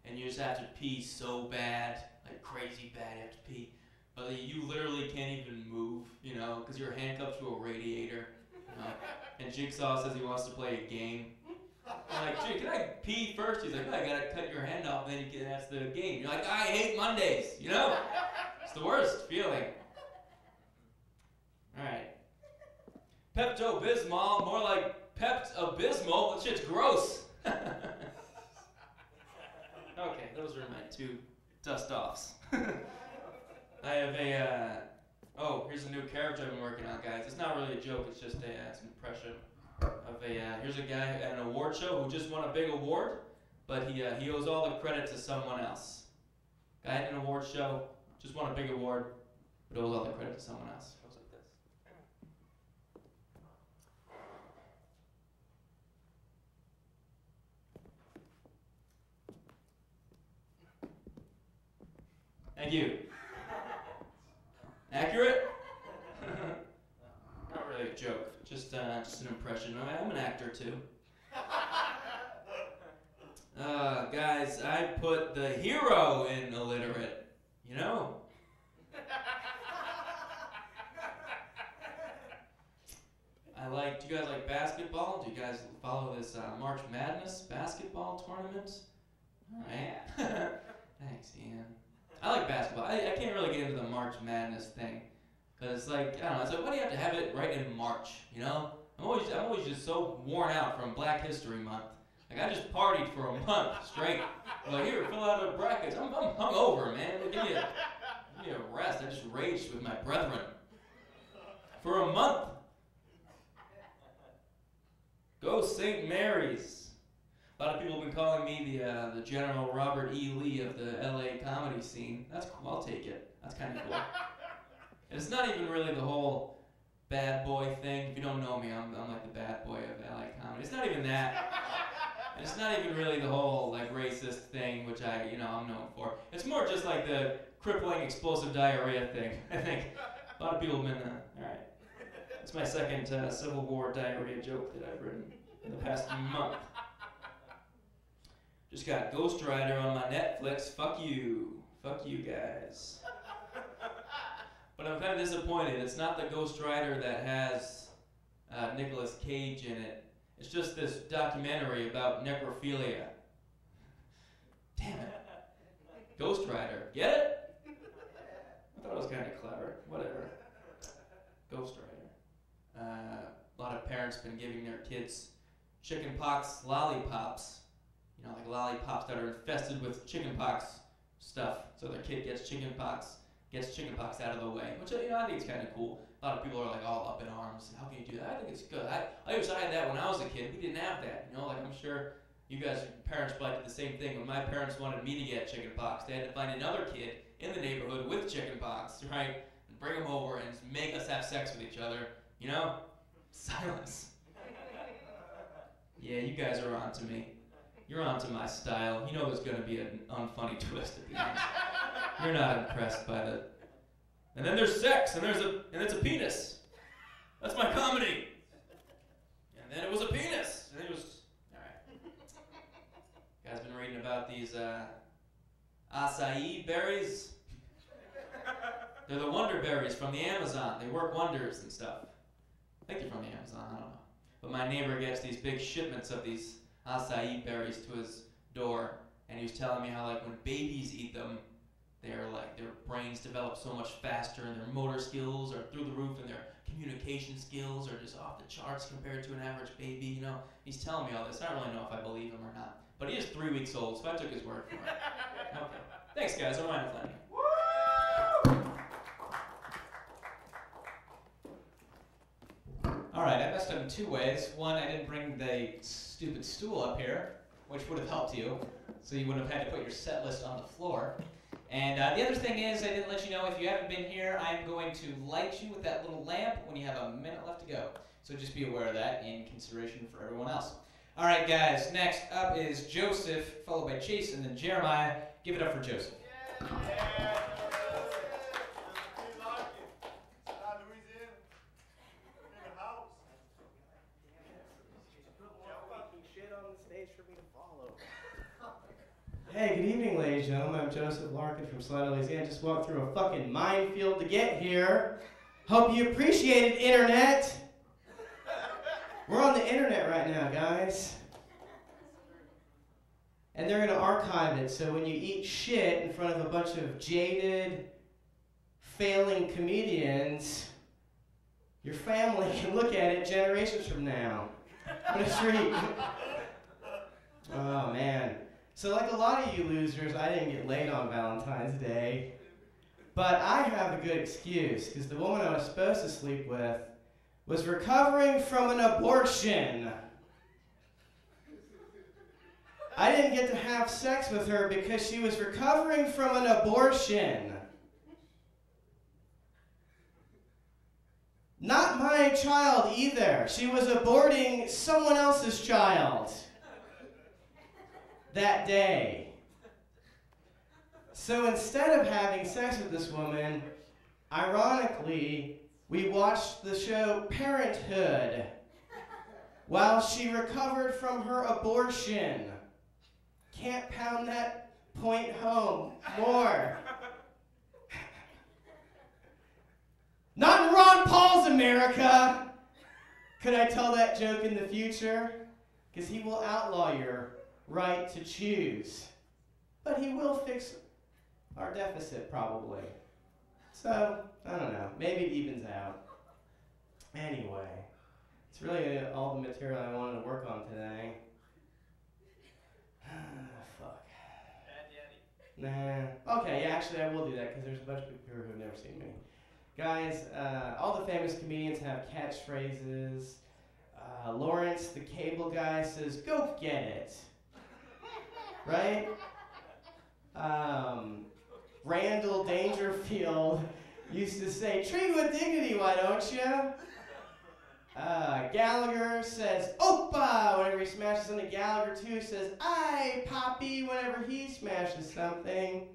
and you just have to pee so bad, like crazy bad, you have to pee. But you literally can't even move, you know, because you're handcuffed to a radiator. You know? And Jigsaw says he wants to play a game. I'm like, Jig, can I pee first? He's like, oh, I gotta cut your hand off, and then that's the game. You're like, I hate Mondays, you know? It's the worst feeling. Alright. Pepto-Bismol, more like Pept-Abysmal. That shit's gross. Okay, those are my two dust-offs. I have here's a new character I've been working on, guys. It's not really a joke, it's just it's an impression of here's a guy at an award show who just won a big award, but he owes all the credit to someone else. Guy at an award show, just won a big award, but owes all the credit to someone else. Goes like this. Thank you. Accurate? Not really a joke, just an impression. I'm an actor too. Guys, I put the hero in illiterate, you know? Do you guys like basketball? Do you guys follow this March Madness basketball tournament? Alright. Thanks, Ian. I like basketball. I can't really get into the March Madness thing. Because, like, I don't know, it's like, why do you have to have it right in March, you know? I'm always just so worn out from Black History Month. Like, I just partied for a month straight. I'm like, here, fill out a bracket. I'm hungover, man. Give me a rest. I just raged with my brethren. For a month. Go St. Mary's. A lot of people have been calling me the General Robert E. Lee of the LA comedy scene. That's cool. I'll take it. That's kind of cool. And it's not even really the whole bad boy thing. If you don't know me, I'm like the bad boy of LA comedy. It's not even that. And it's not even really the whole like racist thing, which I'm known for. It's more just like the crippling explosive diarrhea thing. I think a lot of people have been all right. It's my second Civil War diarrhea joke that I've written in the past month. Just got Ghost Rider on my Netflix. Fuck you guys. But I'm kind of disappointed. It's not the Ghost Rider that has Nicolas Cage in it. It's just this documentary about necrophilia. Damn it. Ghost Rider. Get it? I thought it was kind of clever. Whatever. Ghost Rider. A lot of parents have been giving their kids chickenpox lollipops. You know, like lollipops that are infested with chickenpox stuff. So their kid gets chickenpox out of the way, which I think is kind of cool. A lot of people are like all up in arms. How can you do that? I think it's good. I wish I had that when I was a kid. We didn't have that. You know, like I'm sure you guys, parents probably did the same thing. When my parents wanted me to get chickenpox, they had to find another kid in the neighborhood with chickenpox, right? And bring them over and make us have sex with each other. You know? Silence. Yeah, you guys are on to me. You're onto my style. You know there's going to be an unfunny twist at the end. You're not impressed by the... And then there's sex, and it's a penis. That's my comedy. And then it was a penis. And it was... Alright. You guys been reading about these acai berries? They're the wonder berries from the Amazon. They work wonders and stuff. I think they're from the Amazon, I don't know. But my neighbor gets these big shipments of these acai berries to his door, and he was telling me how like when babies eat them, they're like their brains develop so much faster, and their motor skills are through the roof, and their communication skills are just off the charts compared to an average baby. You know, he's telling me all this. I don't really know if I believe him or not, but he is 3 weeks old, so I took his word for it. Okay, thanks guys. I'm Ryan Flannery. Alright, I messed up in two ways. One, I didn't bring the stupid stool up here, which would have helped you, so you wouldn't have had to put your set list on the floor. And the other thing is, I didn't let you know, if you haven't been here, I'm going to light you with that little lamp when you have a minute left to go. So just be aware of that in consideration for everyone else. Alright guys, next up is Joseph, followed by Chase, and then Jeremiah. Give it up for Joseph. Yeah. Hey, good evening, ladies and gentlemen. I'm Joseph Larkin from Slide, Louisiana. Just walked through a fucking minefield to get here. Hope you appreciated internet. We're on the internet right now, guys. And they're gonna archive it, so when you eat shit in front of a bunch of jaded, failing comedians, your family can look at it generations from now. What a treat. Oh, man. So like a lot of you losers, I didn't get laid on Valentine's Day. But I have a good excuse, because the woman I was supposed to sleep with was recovering from an abortion. I didn't get to have sex with her because she was recovering from an abortion. Not my child either. She was aborting someone else's child that day. So instead of having sex with this woman, ironically, we watched the show Parenthood while she recovered from her abortion. Can't pound that point home more. Not in Ron Paul's America! Could I tell that joke in the future? Because he will outlaw your right to choose. But he will fix our deficit, probably. So, I don't know. Maybe it evens out. Anyway, it's really all the material I wanted to work on today. Fuck. Nah. Okay, yeah, actually I will do that because there's a bunch of people who have never seen me. Guys, all the famous comedians have catchphrases. Lawrence, the cable guy, says, "Go get it." Right? Randall Dangerfield used to say, "Treat with dignity, why don't you?" Gallagher says, "Opa," whenever he smashes something. Gallagher, too, says, "Aye, Poppy," whenever he smashes something.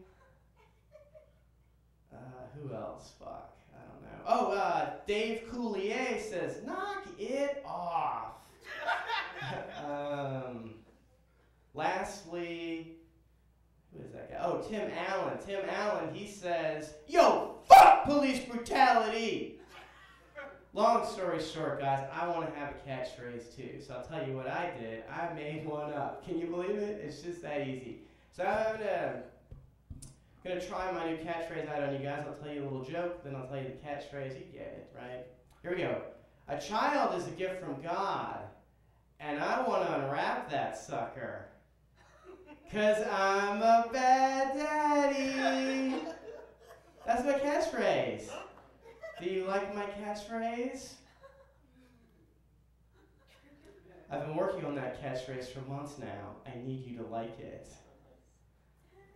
Who else? Fuck, I don't know. Oh, Dave Coulier says, "Knock it off." Lastly, who is that guy? Oh, Tim Allen. Tim Allen, he says, "Yo, fuck police brutality." Long story short, guys, I want to have a catchphrase too. So I'll tell you what I did. I made one up. Can you believe it? It's just that easy. So I'm gonna try my new catchphrase out on you guys. I'll tell you a little joke, then I'll tell you the catchphrase. You get it, right? Here we go. A child is a gift from God, and I want to unwrap that sucker. 'Cause I'm a bad daddy. That's my catchphrase. Do you like my catchphrase? I've been working on that catchphrase for months now. I need you to like it.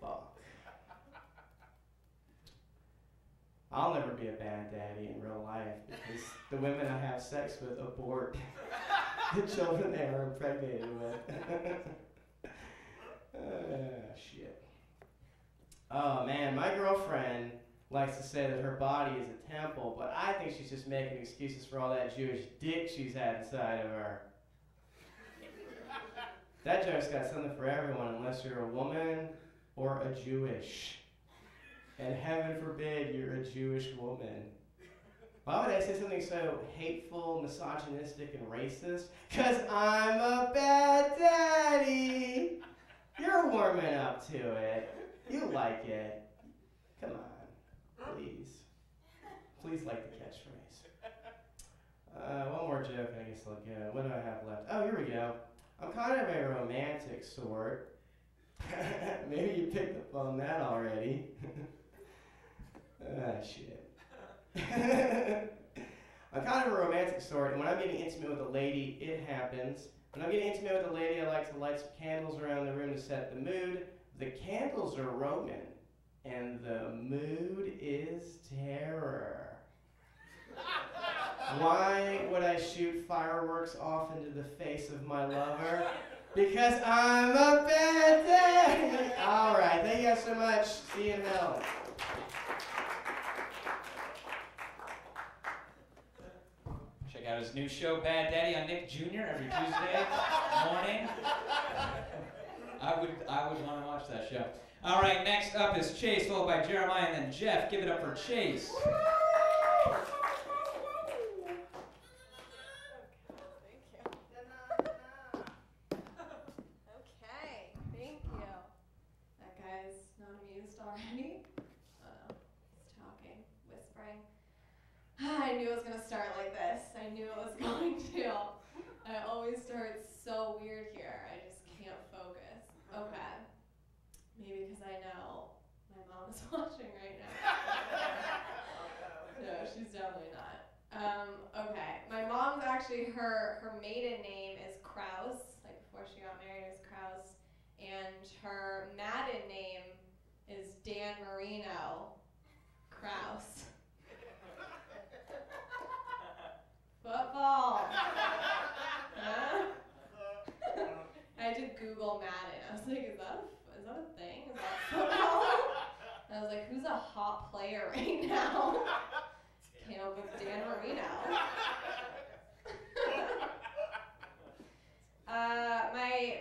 Fuck. I'll never be a bad daddy in real life because the women I have sex with abort the children they are impregnated with. Shit. Oh man, my girlfriend likes to say that her body is a temple, but I think she's just making excuses for all that Jewish dick she's had inside of her. That joke's got something for everyone unless you're a woman or a Jewish. And heaven forbid you're a Jewish woman. Why would I say something so hateful, misogynistic, and racist? 'Cause I'm a bad daddy. You're warming up to it. You like it. Come on. Please. Please like the catchphrase. One more joke, I guess I'll go. What do I have left? Oh, here we go. I'm kind of a romantic sort. Maybe you picked up on that already. Shit. I'm kind of a romantic sort, and when I'm getting intimate with a lady, it happens. When I'm getting intimate with a lady, I like to light some candles around the room to set the mood. The candles are Roman, and the mood is terror. Why would I shoot fireworks off into the face of my lover? Because I'm a bad daddy. All right, thank you guys so much. See you in hell. Check out his new show, Bad Daddy, on Nick Jr. every Tuesday morning. I would want to watch that show. All right, next up is Chase, followed by Jeremiah, and then Jeff. Give it up for Chase. Already? Oh no, he's talking, whispering. I knew it was gonna start like this. I knew it was going to. I always start so weird here. I just can't focus. Okay. Maybe because I know my mom is watching right now. No, she's definitely not. Okay. My mom's actually, her maiden name is Krause. Like before she got married, it was Krause. And her maiden name is Dan Marino Krause. Football. Huh? I had to Google Madden. I was like, is that a thing? Is that football? And I was like, who's a hot player right now? Came up with Dan Marino.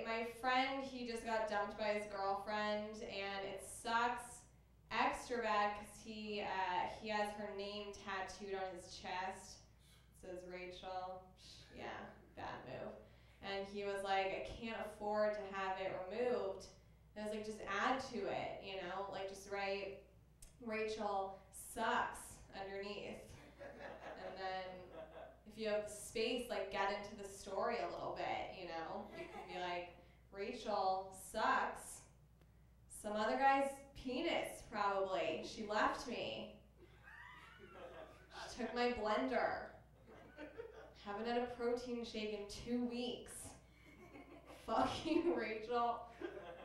My friend, he just got dumped by his girlfriend, and it sucks extra bad because he has her name tattooed on his chest. It says Rachel. Yeah, bad move. And he was like, I can't afford to have it removed. And I was like, just add to it, you know, like just write Rachel sucks underneath. And then if you have the space, like get into the story a little bit, you know? You can be like, Rachel sucks. Some other guy's penis, probably. She left me. She took my blender. Haven't had a protein shake in 2 weeks. Fuck you, Rachel.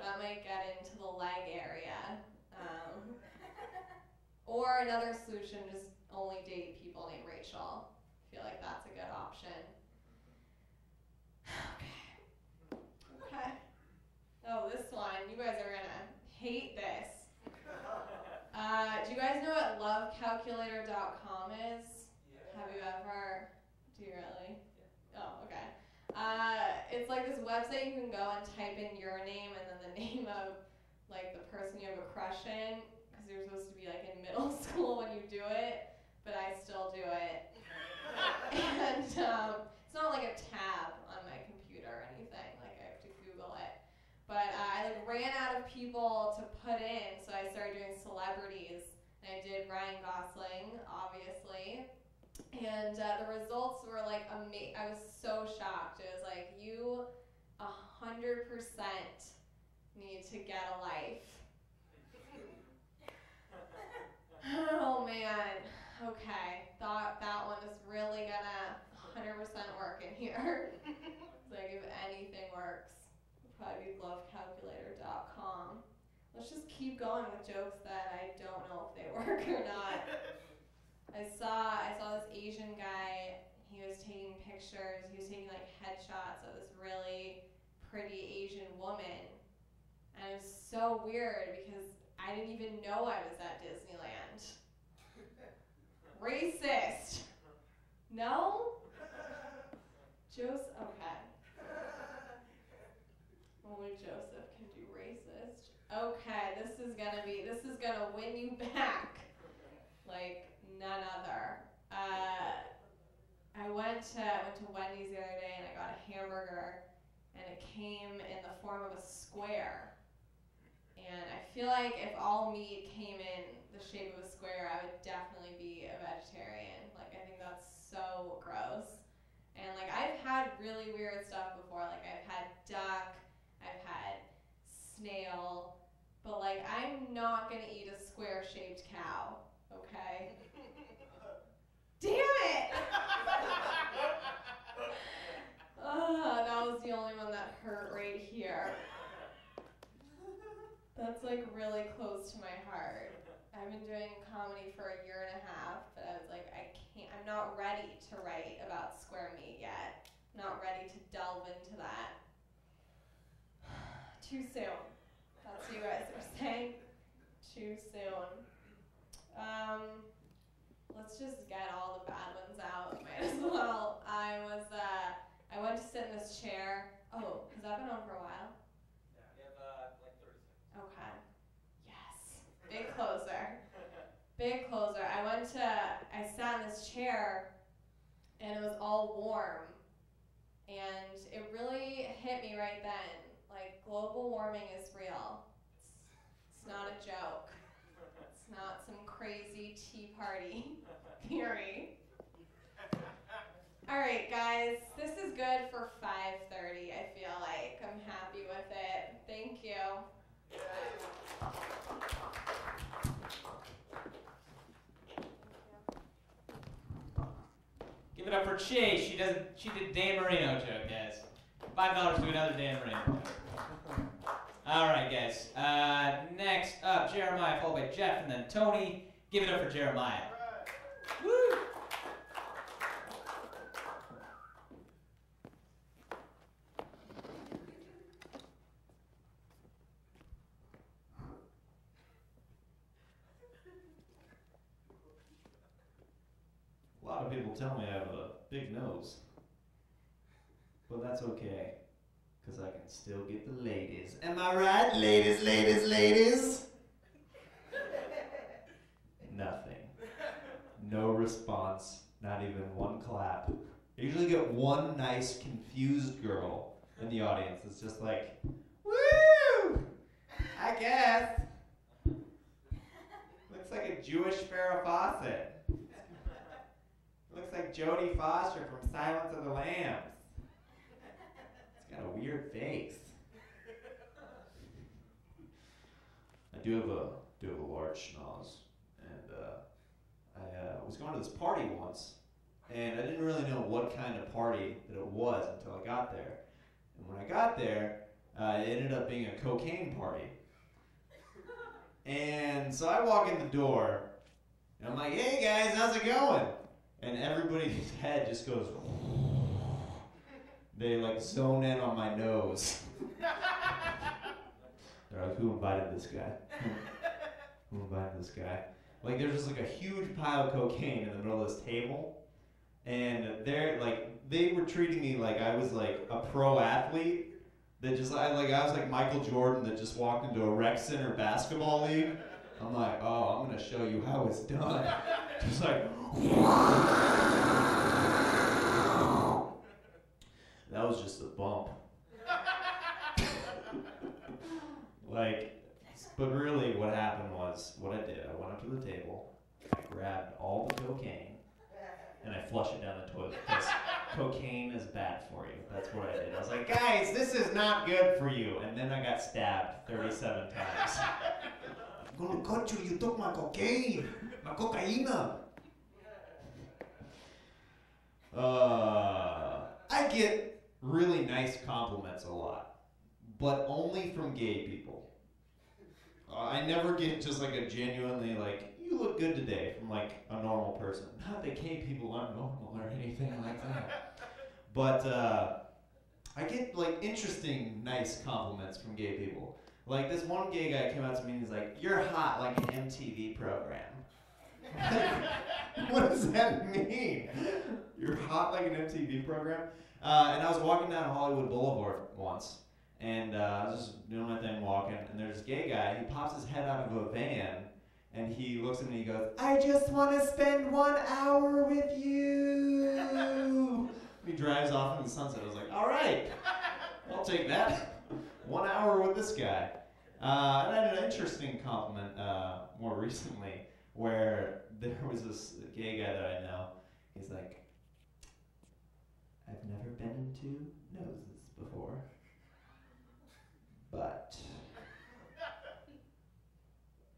That might get into the leg area. Or another solution, just only date people named Rachel. I feel like that's a good option. Okay. Oh, this one. You guys are gonna hate this. Do you guys know what lovecalculator.com is? Yeah. Have you ever? Do you really? Yeah. Oh, okay. It's like this website you can go and type in your name and then the name of like the person you have a crush in, because you're supposed to be like in middle school when you do it, but I still do it. And it's not like a tab on my computer or anything, like I have to Google it. But I like ran out of people to put in, so I started doing celebrities. And I did Ryan Gosling, obviously. And the results were like amazing. I was so shocked. It was like, you 100% need to get a life. Oh man. Okay. Thought that one was really gonna 100% work in here. It's like if anything works, it'll probably be lovecalculator.com. Let's just keep going with jokes that I don't know if they work or not. I saw this Asian guy. He was taking pictures. He was taking like headshots of this really pretty Asian woman, and it was so weird because I didn't even know I was at Disneyland. Racist. No? Joseph. Okay. Only Joseph can do racist. Okay, this is gonna win you back. Like none other. I went to Wendy's the other day and I got a hamburger and it came in the form of a square. And I feel like if all meat came in the shape of a square, I would definitely be a vegetarian. Like I think that's so gross. And like I've had really weird stuff before. Like I've had duck, I've had snail, but like I'm not gonna eat a square-shaped cow. Okay. Damn it! That was the only one that hurt right here. That's like really close to my heart. I've been doing comedy for 1.5 years, but I was like, I'm not ready to write about square meat yet. I'm not ready to delve into that. Too soon. That's what you guys are saying. Too soon. Let's just get all the bad ones out. Might as well. I went to sit in this chair. Oh, has that been on for a while? Yeah. big closer. I sat in this chair, and it was all warm. And it really hit me right then. Like, global warming is real. It's not a joke. It's not some crazy Tea Party theory. All right, guys, this is good for 5:30, I feel like. I'm happy with it. Thank you. Give it up for Chase. She did Dan Marino joke, guys. $5 to another Dan Marino joke. All right, guys. Next up, Jeremiah, followed by Jeff, and then Tony. Give it up for Jeremiah. Woo! A lot of people tell me I have a big nose, but that's okay, because I can still get the ladies. Am I right, ladies, ladies, ladies? Nothing. No response, not even one clap. I usually get one nice, confused girl in the audience that's just like, woo! I guess. Looks like a Jewish Farrah Fawcett. Looks like Jodie Foster from Silence of the Lambs. It's got a weird face. I do have a large schnoz, and I was going to this party once, and I didn't really know what kind of party that it was until I got there. And when I got there, it ended up being a cocaine party. And so I walk in the door, and I'm like, hey guys, how's it going? And everybody's head just goes, they like zone in on my nose. They're like, who invited this guy? Who invited this guy? Like, there's just like a huge pile of cocaine in the middle of this table. And they were treating me like I was like a pro athlete that just, I was like Michael Jordan that just walked into a rec center basketball league. I'm like, oh, I'm gonna show you how it's done. Just like, that was just a bump. But really what happened was, what I did, I went up to the table, I grabbed all the cocaine, and I flushed it down the toilet, because cocaine is bad for you. That's what I did. I was like, guys, this is not good for you. And then I got stabbed 37 times. I'm gonna cut you, you took my cocaine, my cocaina. I get really nice compliments a lot, but only from gay people. I never get just like a genuinely like, you look good today from like a normal person. Not that gay people aren't normal or anything like that. But I get like interesting, nice compliments from gay people. Like this one gay guy came out to me and he's like, you're hot like an MTV program. What does that mean? You're hot like an MTV program? And I was walking down Hollywood Boulevard once, and I was just doing my thing walking, and there's this gay guy, he pops his head out of a van, and he looks at me and he goes, I just want to spend 1 hour with you. He drives off into the sunset. I was like, all right, I'll take that. 1 hour with this guy. And I had an interesting compliment more recently, where there was this gay guy that I know. He's like, I've never been into noses before, but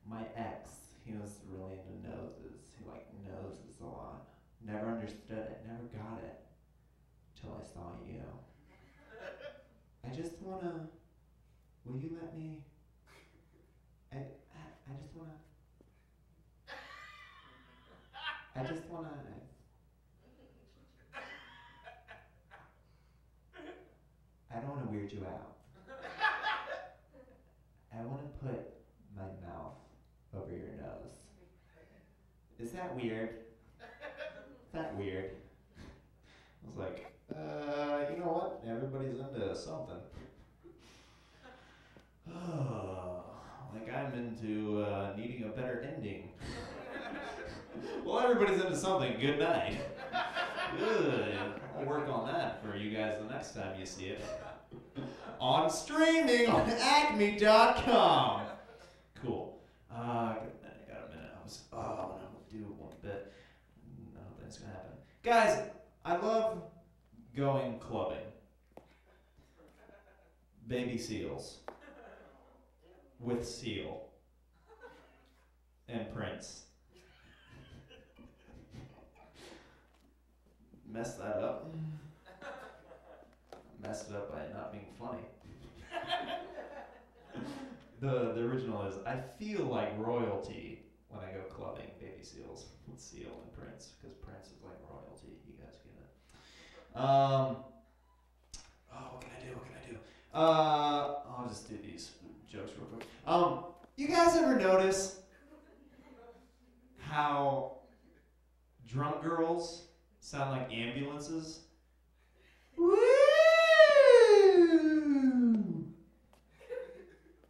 my ex, he was really into noses. He liked noses a lot. Never understood it, never got it, till I saw you. I just wanna, will you let me, I just wanna, I don't want to weird you out. I want to put my mouth over your nose. Is that weird? Is that weird? I was like, you know what? Everybody's into something. Like I'm into needing a better ending. everybody's into something. Good night. Ugh, I'll work on that for you guys the next time you see it. On streaming on acme.com. Cool. Got a minute. I'm gonna do one bit. I don't think it's gonna happen. Guys, I love going clubbing. Baby seals. With Seal. And Prince. Messed that up. Messed it up by not being funny. The original is, I feel like royalty when I go clubbing. Baby seals with Seal and Prince, because Prince is like royalty. You guys get it. What can I do? I'll just do these jokes real quick. You guys ever notice how drunk girls sound like ambulances? Woo!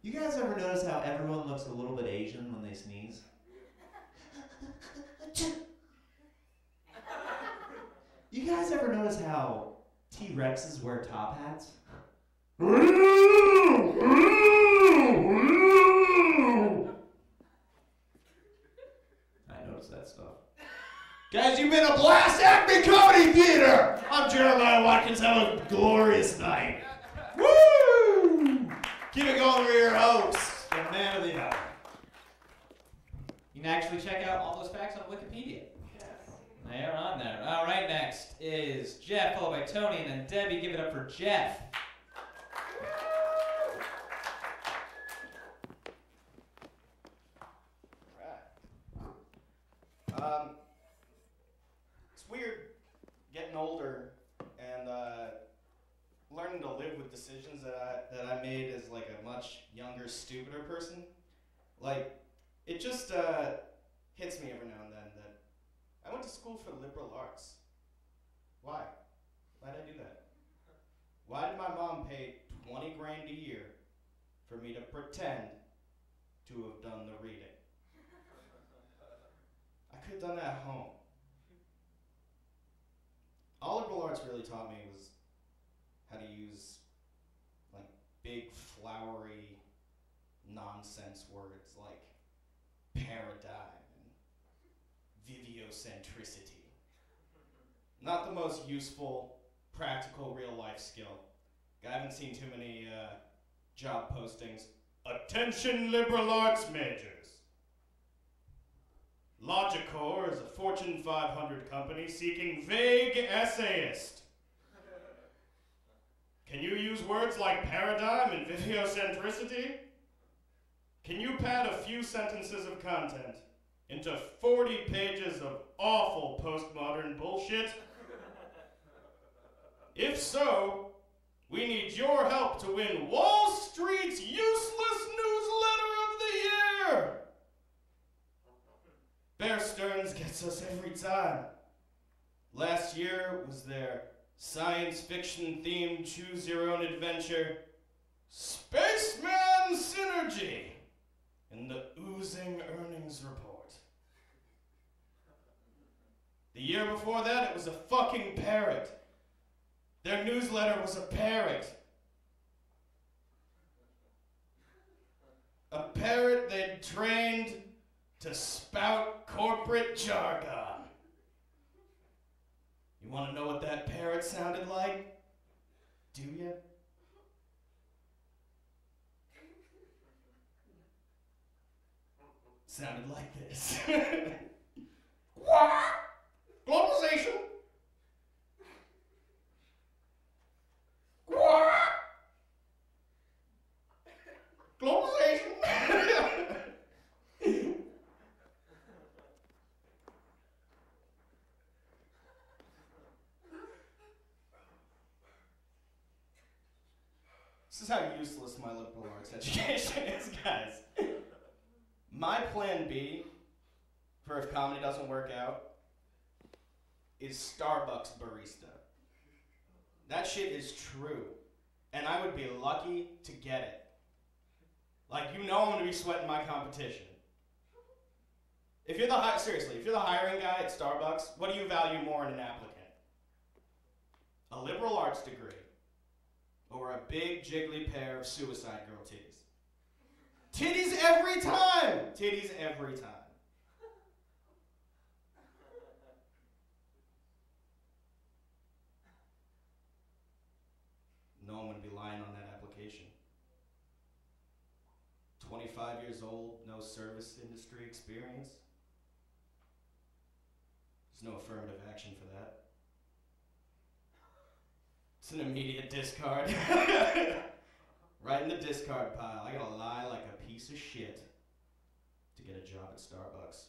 You guys ever notice how everyone looks a little bit Asian when they sneeze? You guys ever notice how T-Rexes wear top hats? I noticed that stuff. Guys, you've been a blast! Acme Comedy Theater! I'm Jeremiah Watkins. Have a glorious night. Woo! Keep it going for your host, the man of the hour. You can actually check out all those facts on Wikipedia. They're on there. All right, next is Jeff, followed by Tony, and then Debbie. Give it up for Jeff. It's weird getting older and learning to live with decisions that I made as like a much younger, stupider person. Like, it just hits me every now and then that I went to school for liberal arts. Why? Why'd I do that? Why did my mom pay 20 grand a year for me to pretend to have done the reading? I could have done that at home. All liberal arts really taught me was how to use like big, flowery, nonsense words like paradigm and viviocentricity. Not the most useful, practical, real-life skill. I haven't seen too many job postings. Attention liberal arts majors. Logicor is a Fortune 500 company seeking vague essayist. Can you use words like paradigm and viviocentricity? Can you pad a few sentences of content into 40 pages of awful postmodern bullshit? If so, we need your help to win Wall Street's Useless Newsletter of the Year! Bear Stearns gets us every time. Last year was their science fiction themed choose your own adventure, Spaceman Synergy, in the oozing earnings report. The year before that, it was a fucking parrot. Their newsletter was a parrot. A parrot they'd trained to spout corporate jargon. You want to know what that parrot sounded like? Do you? Sounded like this. What? Globalization? What? Globalization? This is how useless my liberal arts education is, guys. My plan B for if comedy doesn't work out is Starbucks barista. That shit is true. And I would be lucky to get it. Like, you know I'm gonna be sweating my competition. If you're the seriously, if you're the hiring guy at Starbucks, what do you value more in an applicant? A liberal arts degree, or a big jiggly pair of Suicide Girl titties? Titties every time! Titties every time. No one would be lying on that application. 25 years old, no service industry experience. There's no affirmative action for that. It's an immediate discard. Right in the discard pile. I gotta lie like a piece of shit to get a job at Starbucks.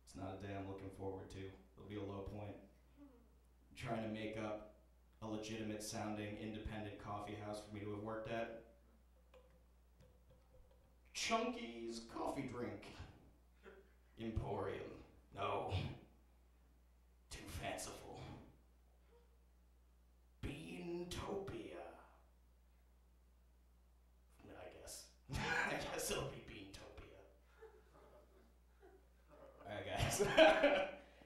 It's not a day I'm looking forward to. It'll be a low point. I'm trying to make up a legitimate sounding independent coffee house for me to have worked at. Chunky's Coffee Drink Emporium. No. Too fanciful. Beantopia. I guess. I guess it'll be Beantopia. Alright, guys.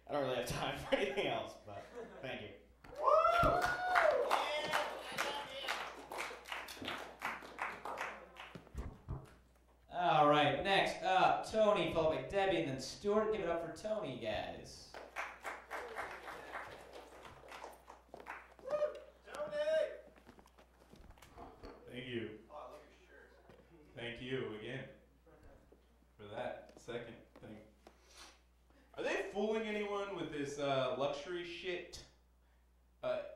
I don't really have time for anything else, but thank you. Woo! All right, next up, Tony, followed by Debbie, and then Stuart. Give it up for Tony, guys. Thank you. Oh, I love your shirt. Thank you again for that second thing. Are they fooling anyone with this luxury shit?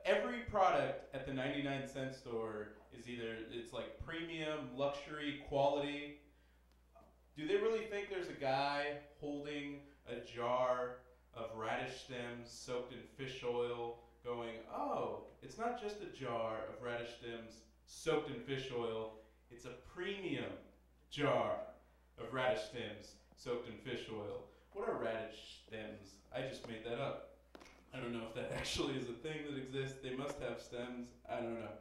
Every product at the 99-cent store is either, it's like premium, luxury, quality. Do they really think there's a guy holding a jar of radish stems soaked in fish oil going, oh, it's not just a jar of radish stems soaked in fish oil, it's a premium jar of radish stems soaked in fish oil. What are radish stems? I just made that up. I don't know if that actually is a thing that exists. They must have stems. I don't know.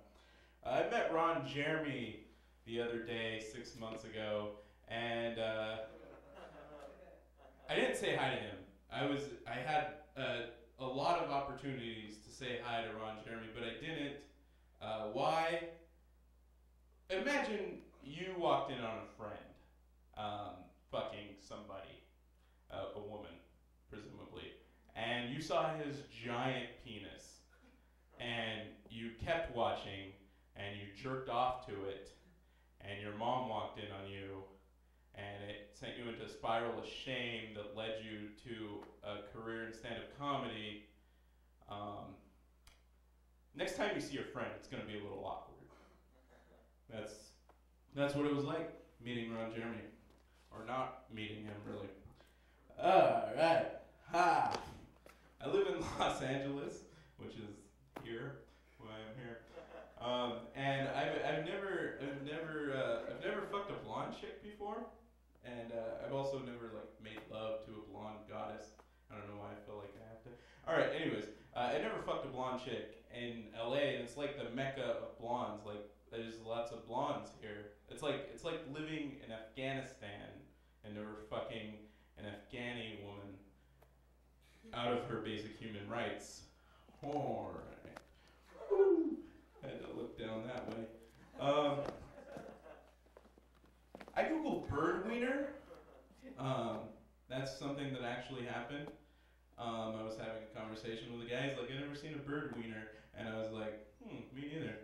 I met Ron Jeremy the other day, 6 months ago, and I didn't say hi to him. I had a lot of opportunities to say hi to Ron Jeremy, but I didn't. Why? Imagine you walked in on a friend fucking somebody, a woman, presumably, and you saw his giant penis, and you kept watching, and you jerked off to it, and your mom walked in on you, and it sent you into a spiral of shame that led you to a career in stand-up comedy. Next time you see your friend, it's going to be a little awkward. That's what it was like, meeting Ron Jeremy. Or not meeting him, really. Alright. Ha! I live in Los Angeles, which is here, why I'm here. And I've never fucked a blonde chick before. And I've also never made love to a blonde goddess. I don't know why I feel like I have to. Alright, anyways, I never fucked a blonde chick in LA, and it's like the mecca of blondes. There's lots of blondes here. It's like living in Afghanistan and never fucking an Afghani woman out of her basic human rights. Alright. Had to look down that way. I googled bird wiener. That's something that actually happened. I was having a conversation with a guy. He's like, I've never seen a bird wiener. And I was like, me neither.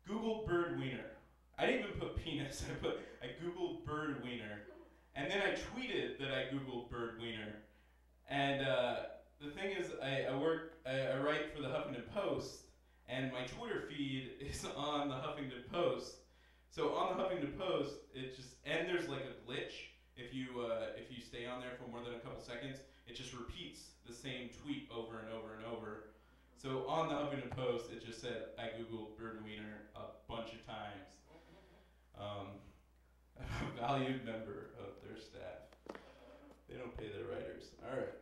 Googled bird wiener. I didn't even put penis. I googled bird wiener. And then I tweeted that I googled bird wiener. And the thing is, I write for the Huffington Post, and my Twitter feed is on the Huffington Post. So on the Huffington Post, and there's like a glitch. If you stay on there for more than a couple seconds, it just repeats the same tweet over and over and over. So on the Huffington Post, it just said, I googled bird wiener a bunch of times. I'm a valued member of their staff. They don't pay their writers. All right.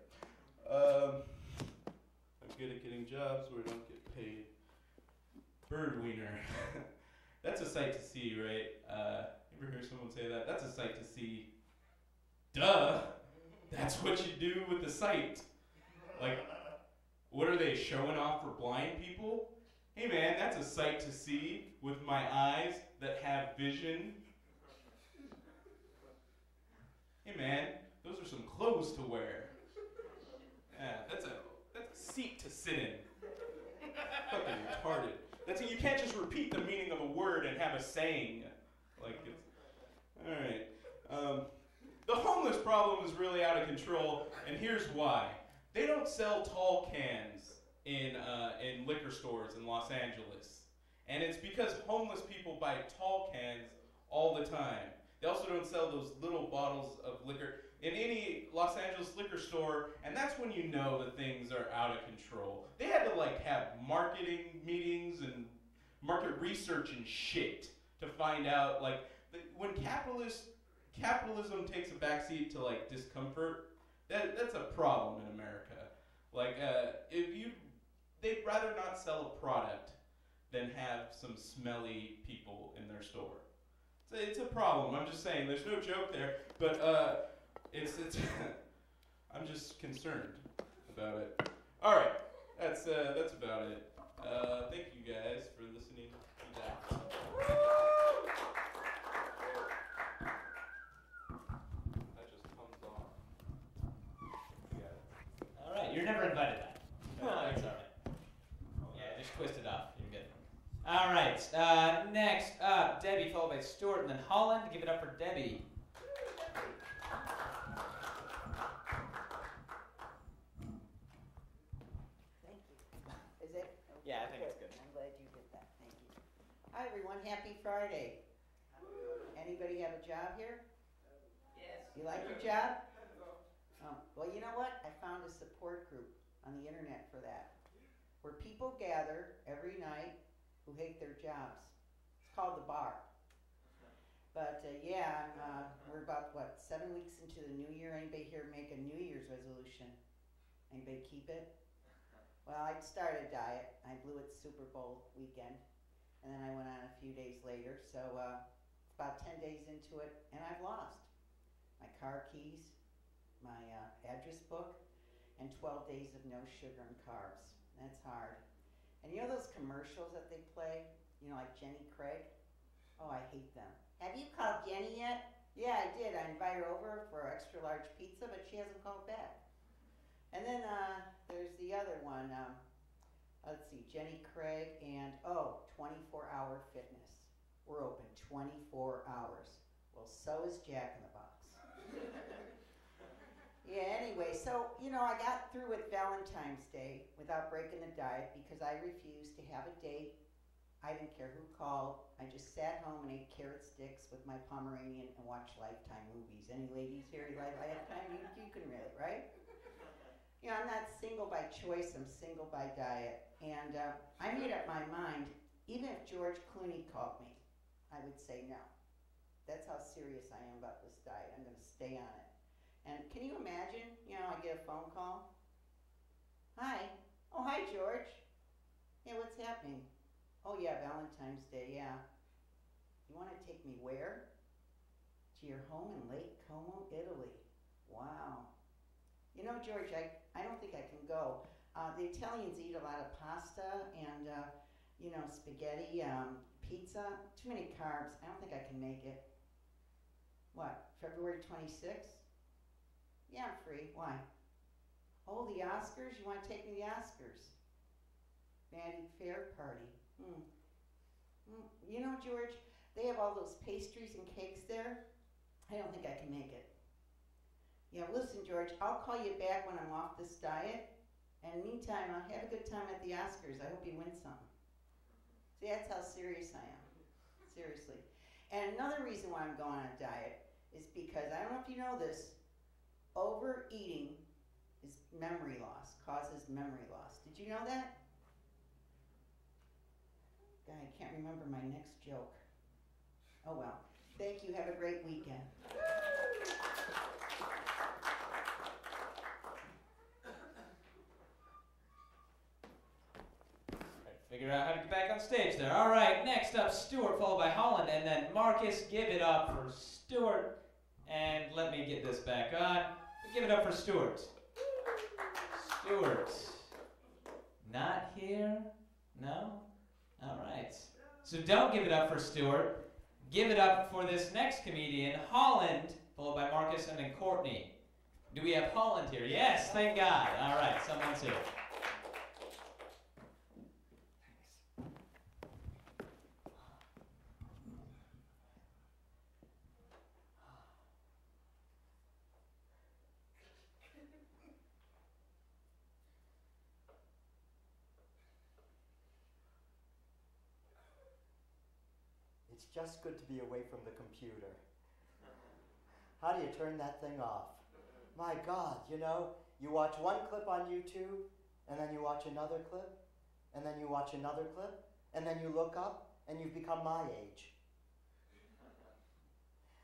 I'm good at getting jobs where I don't get paid. Bird wiener. That's a sight to see, right? You ever hear someone say that? That's a sight to see. Duh. That's what you do with the sight. Like, what are they showing off for blind people? Hey man, that's a sight to see with my eyes that have vision. Hey man, those are some clothes to wear. Yeah, that's a seat to sit in. Fucking retarded. You can't just repeat the meaning of a word and have a saying. Like it's alright. The homeless problem is really out of control, and here's why. They don't sell tall cans in liquor stores in Los Angeles. And it's because homeless people buy tall cans all the time. They also don't sell those little bottles of liquor in any Los Angeles liquor store, and that's when you know that things are out of control. They had to have marketing meetings and market research and shit to find out when capitalism takes a backseat to discomfort, that's a problem in America. They'd rather not sell a product than have some smelly people in their store. It's a problem. I'm just saying. There's no joke there, but it's I'm just concerned about it. All right, that's about it. Thank you guys for listening to that. That just comes off. You got it. All right, you're never invited back. No, it's all right. Yeah, just twist it off. You're good. All right, next up, Debbie, followed by Stuart, and then Holland. Give it up for Debbie. Thank you. Is it? Yeah, I think it's good. I'm glad you did that. Thank you. Hi, everyone. Happy Friday. Anybody have a job here? Yes. You like your job? Well, you know what? I found a support group on the internet for that, where people gather every night who hate their jobs. It's called The Bar. But we're about, 7 weeks into the new year. Anybody here make a New Year's resolution? Anybody keep it? Well, I started a diet. I blew it Super Bowl weekend, and then I went on a few days later. So it's about 10 days into it, and I've lost my car keys, my address book, and 12 days of no sugar and carbs. That's hard. And you know those commercials that they play? You know, like Jenny Craig? Oh, I hate them. Have you called Jenny yet? Yeah, I did. I invited her over for an extra large pizza, but she hasn't called back. And then there's the other one. Let's see, Jenny Craig and 24-hour fitness. We're open 24 hours. Well, so is Jack in the Box. Yeah, anyway, so, I got through with Valentine's Day without breaking the diet because I refused to have a date. I didn't care who called. I just sat home and ate carrot sticks with my Pomeranian and watched Lifetime movies. Any ladies here like Lifetime? You can relate, right? I'm not single by choice, I'm single by diet. And I made up my mind, even if George Clooney called me, I would say no. That's how serious I am about this diet. I'm going to stay on it. And can you imagine, I get a phone call. Hi. Oh, hi, George. Yeah, what's happening? Oh, yeah, Valentine's Day, yeah. You want to take me where? To your home in Lake Como, Italy. Wow. George, I don't think I can go. The Italians eat a lot of pasta and, spaghetti, pizza. Too many carbs. I don't think I can make it. What, February 26th? Yeah, I'm free. Why? Oh, the Oscars? You want to take me to the Oscars? Vanity Fair party. George, they have all those pastries and cakes there. I don't think I can make it. Yeah, listen, George, I'll call you back when I'm off this diet. And meantime, I'll have a good time at the Oscars. I hope you win something. See, that's how serious I am. Seriously. And another reason why I'm going on a diet is because, I don't know if you know this, overeating is memory loss, causes memory loss. Did you know that? God, I can't remember my next joke. Oh well. Thank you. Have a great weekend. Figure out how to get back on stage there. All right, next up, Stuart, followed by Holland, and then Marcus. Give it up for Stuart. And let me get this back on. Give it up for Stuart. Stuart. Not here? No? All right. So don't give it up for Stuart. Give it up for this next comedian, Holland, followed by Marcus and then Courtney. Do we have Holland here? Yes, thank God. All right, someone's here. It's just good to be away from the computer. How do you turn that thing off? My God, you know, you watch one clip on YouTube, and then you watch another clip, and then you watch another clip, and then you look up, and you've become my age.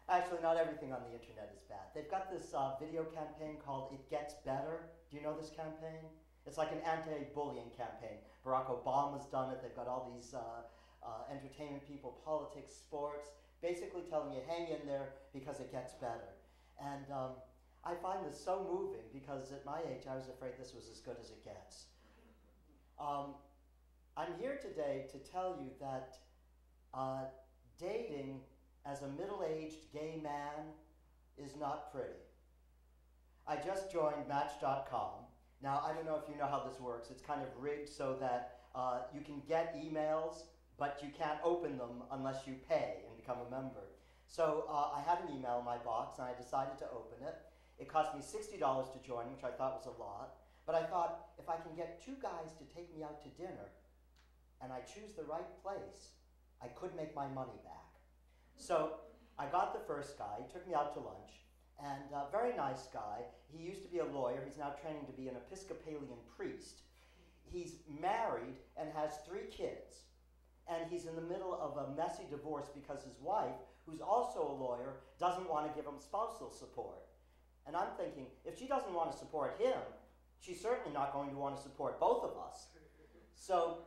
Actually, not everything on the internet is bad. They've got this video campaign called It Gets Better. Do you know this campaign? It's like an anti-bullying campaign. Barack Obama's done it. They've got all these entertainment people, politics, sports, basically telling you, hang in there because it gets better. And I find this so moving because at my age, I was afraid this was as good as it gets. I'm here today to tell you that dating as a middle-aged gay man is not pretty. I just joined Match.com. Now, I don't know if you know how this works. It's kind of rigged so that you can get emails, but you can't open them unless you pay and become a member. So I had an email in my box, and I decided to open it. It cost me $60 to join, which I thought was a lot. But I thought, if I can get two guys to take me out to dinner, and I choose the right place, I could make my money back. So I got the first guy. He took me out to lunch, and very nice guy. He used to be a lawyer. He's now training to be an Episcopalian priest. He's married and has 3 kids. And he's in the middle of a messy divorce because his wife, who's also a lawyer, doesn't want to give him spousal support. And I'm thinking, if she doesn't want to support him, she's certainly not going to want to support both of us. So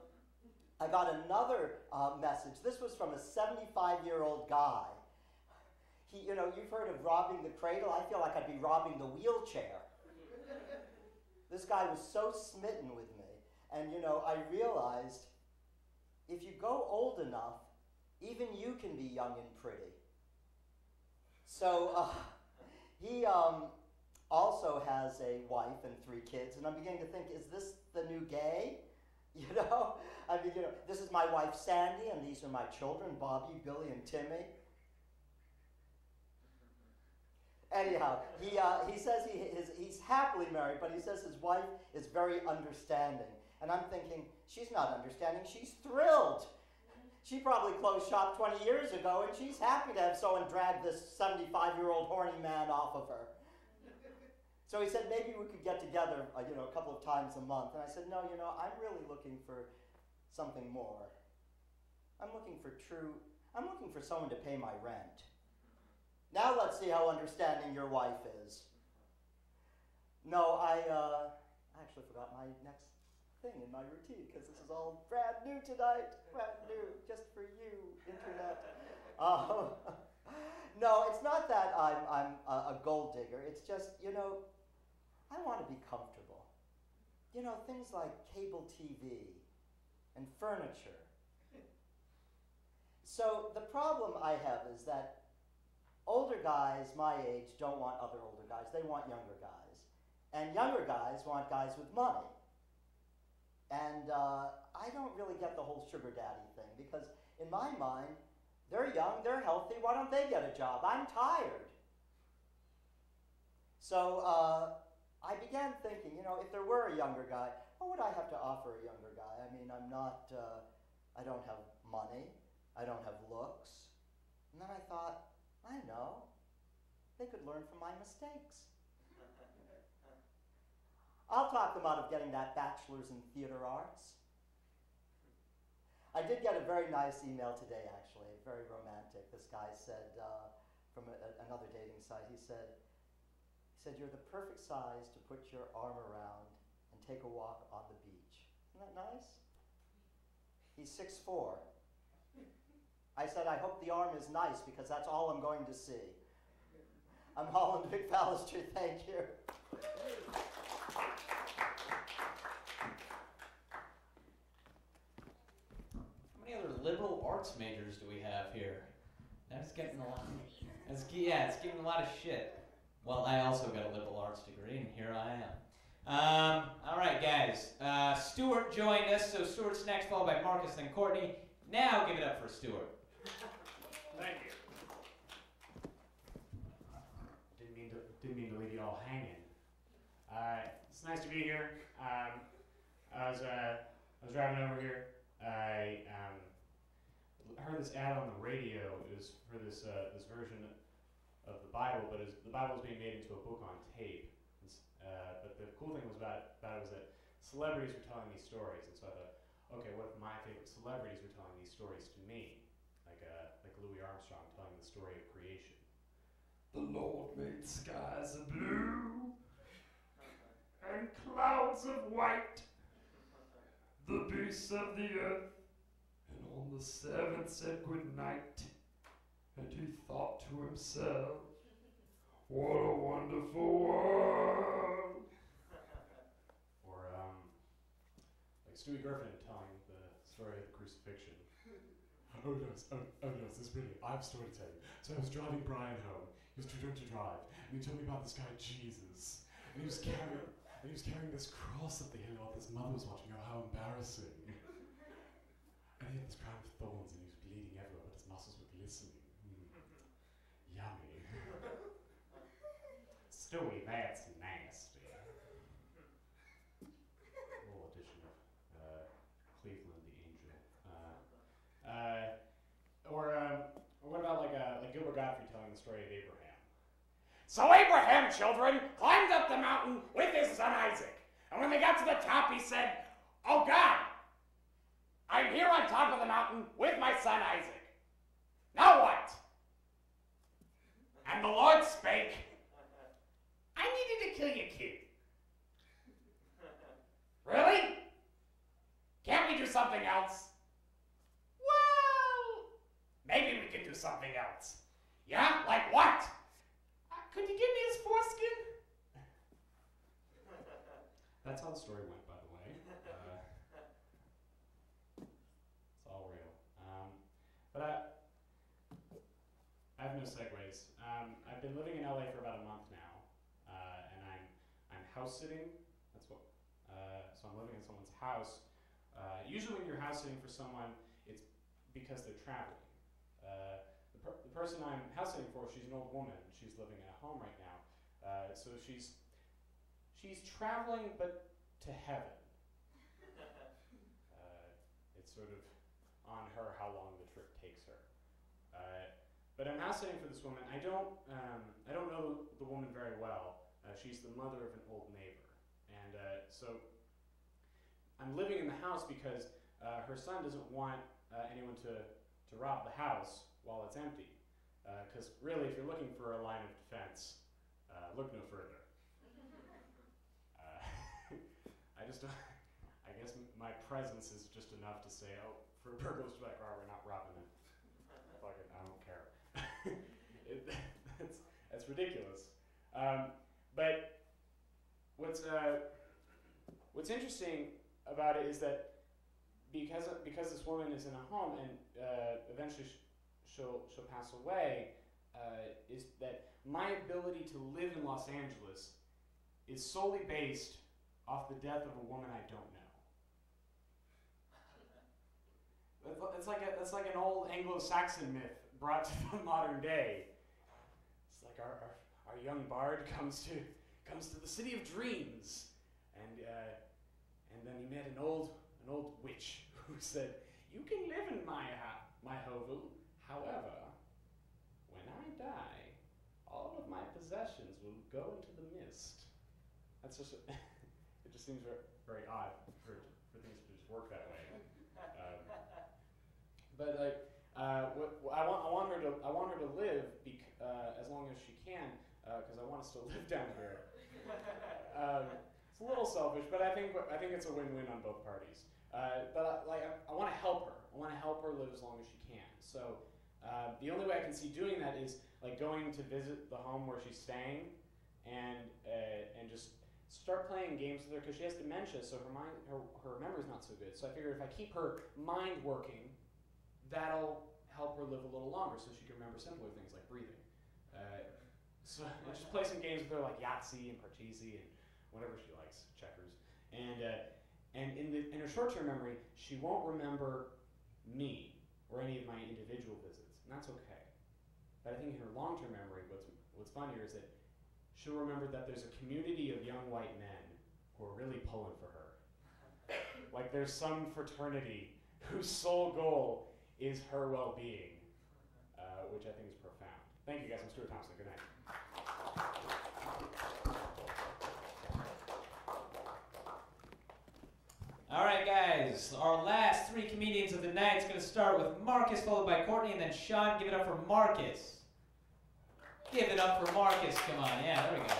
I got another message. This was from a 75-year-old guy. You know, you've heard of robbing the cradle. I feel like I'd be robbing the wheelchair. This guy was so smitten with me. And, you know, I realized if you go old enough, even you can be young and pretty. So he also has a wife and 3 kids, and I'm beginning to think, is this the new gay? You know? I mean, you know, this is my wife Sandy, and these are my children, Bobby, Billy, and Timmy. Anyhow, he says he's happily married, but he says his wife is very understanding. And I'm thinking, she's not understanding, she's thrilled. She probably closed shop 20 years ago, and she's happy to have someone drag this 75-year-old horny man off of her. So he said, maybe we could get together, you know, a couple of times a month. And I said, no, you know, I'm really looking for something more. I'm looking for someone to pay my rent. Now let's see how understanding your wife is. No, I actually forgot my next thing in my routine, because this is all brand new tonight, brand new, just for you, internet. No, it's not that I'm a gold digger. It's just, you know, I want to be comfortable. You know, things like cable TV and furniture. So the problem I have is that older guys my age don't want other older guys. They want younger guys. And younger guys want guys with money. And I don't really get the whole sugar daddy thing, because in my mind, they're young, they're healthy, why don't they get a job? I'm tired. So I began thinking, you know, if there were a younger guy, what would I have to offer a younger guy? I mean, I don't have money, I don't have looks. And then I thought, I know, they could learn from my mistakes. I'll talk them out of getting that bachelor's in theater arts. I did get a very nice email today, actually, very romantic. This guy said, from another dating site, he said, you're the perfect size to put your arm around and take a walk on the beach. Isn't that nice? He's 6'4". I said, I hope the arm is nice, because that's all I'm going to see. I'm Holland McAllister, thank you. How many other liberal arts majors do we have here? That's getting a lot. It's getting a lot of shit. Well, I also got a liberal arts degree, and here I am. All right, guys. Stuart joined us, so Stuart's next, followed by Marcus, then Courtney. Now give it up for Stuart. Thank you. Didn't mean to leave you all hanging. It's nice to be here. I was driving over here. I heard this ad on the radio. It was for this version of the Bible, but the Bible was being made into a book on tape. But the cool thing about it was that celebrities were telling these stories, and so I thought, okay, what if my favorite celebrities were telling these stories to me, like Louis Armstrong telling the story of creation. The Lord made skies of blue and clouds of white, the beasts of the earth, and on the seventh said good night. And he thought to himself, what a wonderful world. Or like Stewie Griffin telling the story of the crucifixion. Oh yes, it's brilliant. I have a story to tell you. So I was driving Brian home. He was too drunk to drive, and he told me about this guy Jesus. And he was carrying this cross up the hill while his mother was watching. Oh, how embarrassing! And he had this crown of thorns, and he was bleeding everywhere, but his muscles were glistening. Yummy. Stewie, that's nasty. A little edition of Cleveland the Angel. Or what about like Gilbert Gottfried telling the story of Abraham? So Abraham, children, climbed up the mountain with his son Isaac. And when they got to the top, he said, "Oh God, I'm here on top of the mountain with my son Isaac. Now what?" And the Lord spake, "I needed to kill your kid." Really? Can't we do something else? Well, maybe we could do something else. Yeah? Like what? Could you give me his foreskin? That's how the story went, by the way. It's all real. But I have no segues. I've been living in LA for about a month now, and I'm house sitting. That's what. So I'm living in someone's house. Usually, when you're house sitting for someone, it's because they're traveling. The person I'm house sitting for, she's an old woman. She's living in a home right now. So she's traveling, but to heaven. It's sort of on her how long the trip takes her. But I'm house sitting for this woman. I don't know the woman very well. She's the mother of an old neighbor, and so I'm living in the house because her son doesn't want anyone to rob the house while it's empty. Because really, if you're looking for a line of defense, look no further. I guess my presence is just enough to say, oh, for burglars to be like, oh, we're not robbing it. Fuck it, I don't care. That's ridiculous. But what's interesting about it is that because this woman is in a home and eventually she'll pass away, is that my ability to live in Los Angeles is solely based off the death of a woman I don't know. That's like an old Anglo-Saxon myth brought to the modern day. It's like our young bard comes to the city of dreams, and then he met an old witch who said, "You can live in my hovel. However, when I die, all of my possessions will go into the mist." That's just it just seems very, very odd for things to just work that way. But like, I want her to live as long as she can, because I want to still live down here. It's a little selfish, but I think it's a win-win on both parties. But I want to help her. I want to help her live as long as she can. So the only way I can see doing that is like going to visit the home where she's staying, and just start playing games with her because she has dementia, so her memory's not so good. So I figured if I keep her mind working, that'll help her live a little longer, so she can remember simpler things like breathing. So I just play some games with her like Yahtzee and Parcheesi and whatever she likes, checkers. And in her short-term memory, she won't remember me or any of my individual visits, and that's okay. But I think in her long-term memory, what's funnier is that she'll remember that there's a community of young white men who are really pulling for her. Like there's some fraternity whose sole goal is her well-being, which I think is profound. Thank you guys. I'm Stuart Thompson. Good night. All right, guys. Our last three comedians of the night is going to start with Marcus, followed by Courtney, and then Sean. Give it up for Marcus. Give it up for Marcus. Come on. Yeah, there we go.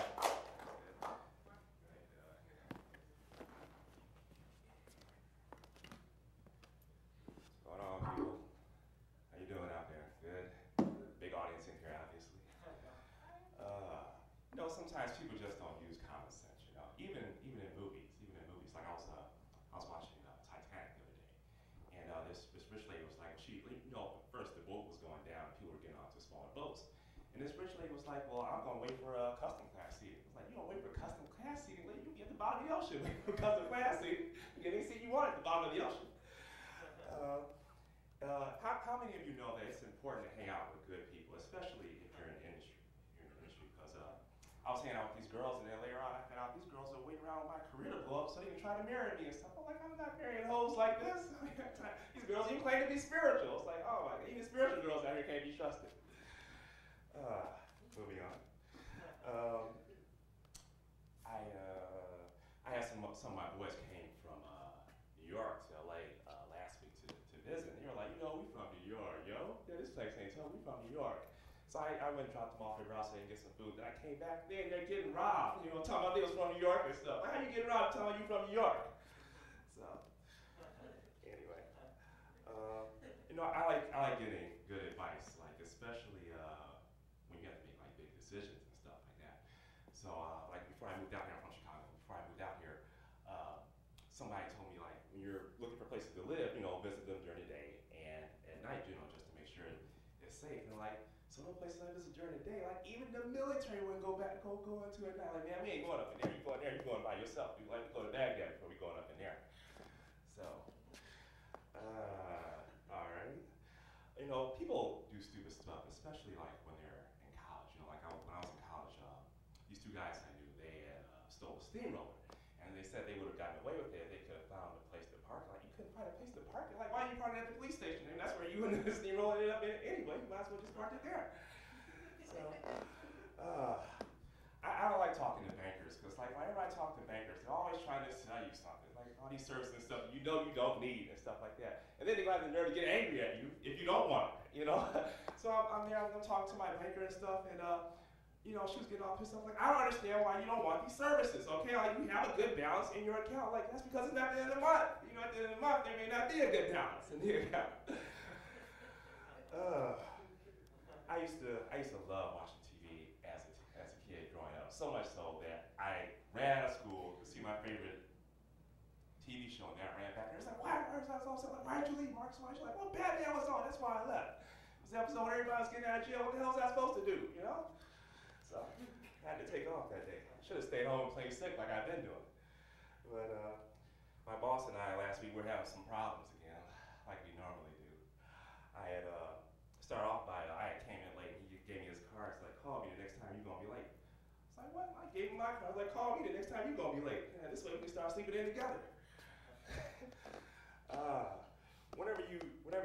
What's going on, people? How you doing out there? Good? Big audience in here, obviously. Sometimes people just don't use common sense, even in movies. Like I was watching Titanic the other day, and this rich lady was like, first the boat was going down, and people were getting onto smaller boats, and this rich lady was like, well, I'm gonna wait for a custom class seat. It's like, you don't wait for custom class seating, lady, you get the bottom of the ocean. Wait for custom class seating, you get any seat you want at the bottom of the ocean. How many of you know that it's important to hang out with good people, especially if you're in the industry? Because I was hanging out with these girls, and then later on I found out these girls are waiting around my career to blow up so they can try to marry me and stuff. I'm like, I'm not marrying hoes like this. These girls even claim to be spiritual. It's like, oh my God, even spiritual girls out here can't be trusted. Moving on. I had some of my boys came from New York to LA last week to visit. And they were like, we from New York, yo. Yeah, this place ain't so. We from New York. So I went and dropped them off at Ross and get some food. Then I came back there and they're getting robbed. Talking about they was from New York and stuff. How you getting robbed telling you from New York? So, anyway. I like getting good advice, like especially when you have to make like big decisions and stuff like that. So like before I moved out here, I'm from Chicago. Before I moved out here, somebody told me like when you're looking for places to live, visit them during the day and at night, just to make sure it's safe. And like some of the places I visit during the day, like even the military wouldn't go into it now. Like, man, we ain't going up in there. You going there, you going by yourself. We like to go to Baghdad before we going up in there. So, all right. People do stupid stuff, especially like when they're in college. Like when I was in college, these two guys I knew, they had stole a steamroller, and they said they would have gotten away with it if they could have found a place to park. Like you couldn't find a place to park it. Like why are you parking at the police station? And that's where you and the steamroller ended up in anyway. You might as well just park it there. So, I don't like talking to bankers because like whenever I talk to bankers, they're always trying to sell you something, like all these services and stuff you don't need and stuff like that. And then they got the nerve to get angry at you if you don't want it, So I'm there, I'm gonna talk to my banker and stuff, and she was getting all pissed off. Like, I don't understand why you don't want these services, okay? Like, you have a good balance in your account. Like, that's because it's not the end of the month. At the end of the month, there may not be a good balance in the account. I used to love watching TV as a kid growing up, so much so that I ran out of school to see my favorite TV show, and then I ran back there. It's like, why did you leave, Marcus? Why did you leave? Well, Batman was on, that's why I left. It was the episode where everybody was getting out of jail. What the hell was I supposed to do, So I had to take off that day. I should have stayed home and played sick like I've been doing. But my boss and I last week were having some problems again, like we normally do. I had started off by I came in late. And he gave me his card. It's like, call me the next time you're gonna be late. It's like, what? I gave him my card. I was like, call me the next time you're gonna be late. Yeah, this way we can start sleeping in together. Whenever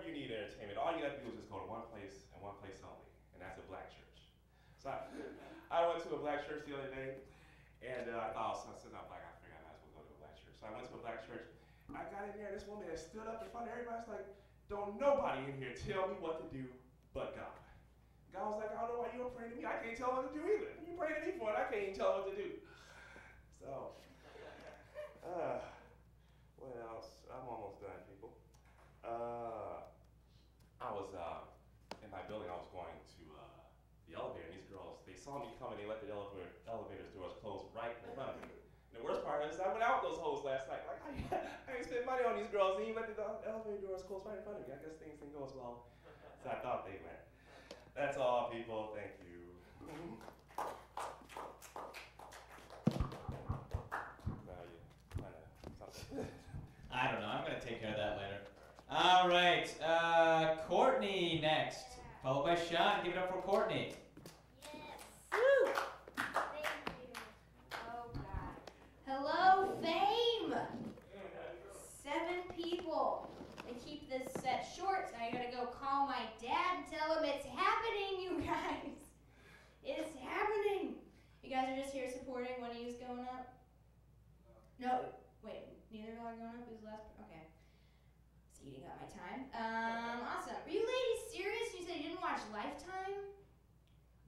you need entertainment, all you have to do is just go to one place and one place only, and that's a black church. So I went to a black church the other day, and I thought, since I'm black, I figured I might as well go to a black church. So I went to a black church. I got in there, and this woman had stood up in front of everybody. It's like, don't nobody in here tell me what to do but God. God was like, I don't know why you don't pray to me. I can't tell what to do either. You pray to me for it, I can't even tell what to do. So, what else? I'm almost done, people. I was in my building. I was going to the elevator, and these girls, they saw me coming, they let the elevator's doors close right in front of me. And the worst part is I went out with those hoes last night. Like, I ain't spent money on these girls, and you let the elevator doors close right in front of me. I guess things didn't go as well as I thought they went. That's all, people. Thank you. I don't know. I'm going to take care of that later. All right. Courtney next, followed by Sean. Give it up for Courtney. Yes. Woo! Thank you. Oh, God. Hello, Fame! 7 people. They keep this set short, so I gotta go call my dad and tell him it's happening, you guys. It's happening. You guys are just here supporting one of you's going up? No. Wait, neither of y'all are going up? Who's the last? Okay. It's eating up my time. Awesome. Are you ladies serious? You said you didn't watch Lifetime?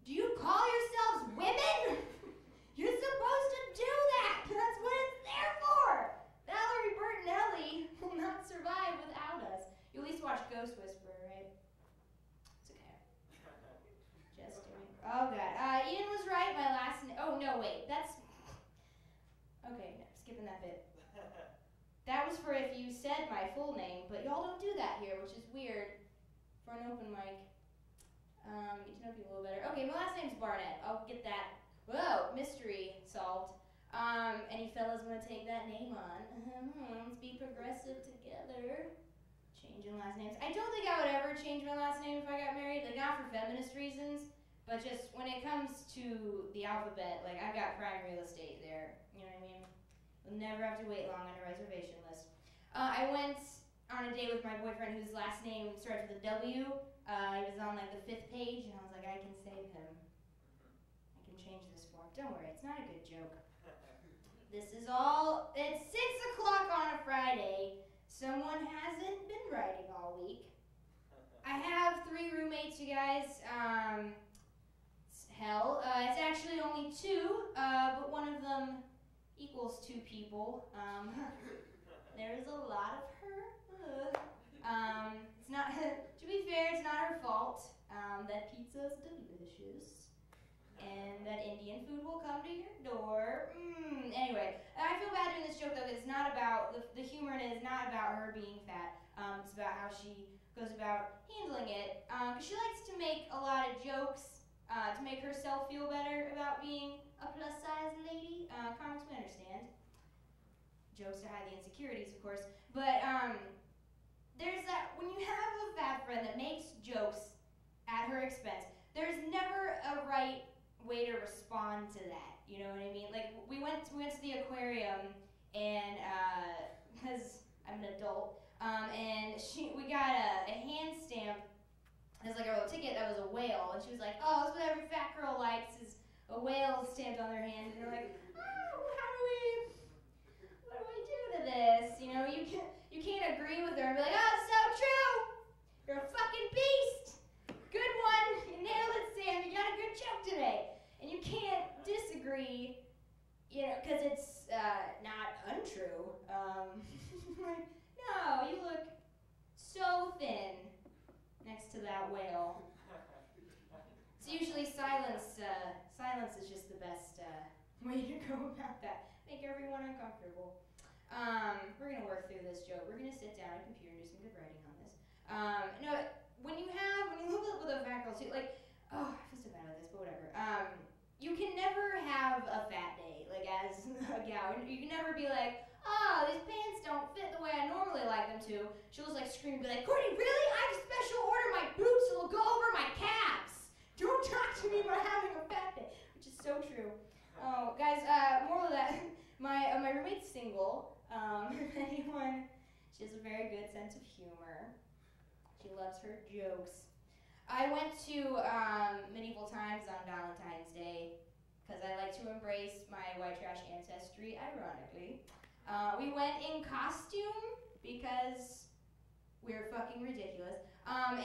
Do you call yourselves women? You're supposed to do that. That's what it's there for. Valerie Bertinelli will not survive without us. You at least watch Ghost Whisperer, right? It's okay. Just doing. Oh God. Ian was right. My last name. Oh no, wait. That's. Okay, no, skipping that bit. That was for if you said my full name, but y'all don't do that here, which is weird for an open mic. Get to know people a little better. Okay, my last name's Barnett. I'll get that. Whoa, mystery solved. Any fellas want to take that name on? Let's be progressive together. Changing last names. I don't think I would ever change my last name if I got married. Like, not for feminist reasons, but just when it comes to the alphabet, like, I've got prime real estate there. You know what I mean? You'll never have to wait long on a reservation list. I went on a date with my boyfriend whose last name starts with a W. He was on, like, the 5th page, and I was like, I can save him. I can change this for him. Don't worry, it's not a good joke. This is all, it's 6 o'clock on a Friday. Someone hasn't been writing all week. I have 3 roommates, you guys. It's hell. It's actually only 2, but one of them equals 2 people. There's a lot of her. It's not, to be fair, it's not her fault. That pizza's delicious. And that Indian food will come to your door. Anyway, I feel bad doing this joke though, because it's not about, the humor in it is not about her being fat. It's about how she goes about handling it. Because she likes to make a lot of jokes to make herself feel better about being a plus size lady. Comics, we understand. Jokes to hide the insecurities, of course. But there's that, when you have a fat friend that makes jokes at her expense, there's never a right way to respond to that, you know what I mean? Like, we went to the aquarium, and because I'm an adult, and we got a hand stamp. It was like a little ticket that was a whale, and she was like, "Oh, that's what every fat girl likes is a whale stamped on their hand." And you're like, "Oh, what do we do to this?" You know, you can't agree with her and be like, "Oh, it's so true. You're a fucking beast. Good one. You nailed it, Sam. You got a good joke today." And you can't disagree, you know, because it's not untrue. No, you look so thin next to that whale. It's usually silence. Silence is just the best way to go about that. Make everyone uncomfortable. We're gonna work through this joke. We're gonna sit down at a computer and do some good writing on this. No, when you live with a fat girl too, like, oh, I feel so bad about this, but whatever. You can never have a fat day, like, as a gal. You can never be like, "Oh, these pants don't fit the way I normally like them to." She'll just like scream and be like, "Courtney, really? I have to special order my boots so they'll go over my calves. Don't talk to me about having a fat day," which is so true. Oh, guys, moral of that, my roommate's single. If anyone, she has a very good sense of humor. She loves her jokes. I went to medieval times on Valentine's Day because I like to embrace my white trash ancestry, ironically. We went in costume because we're fucking ridiculous. No,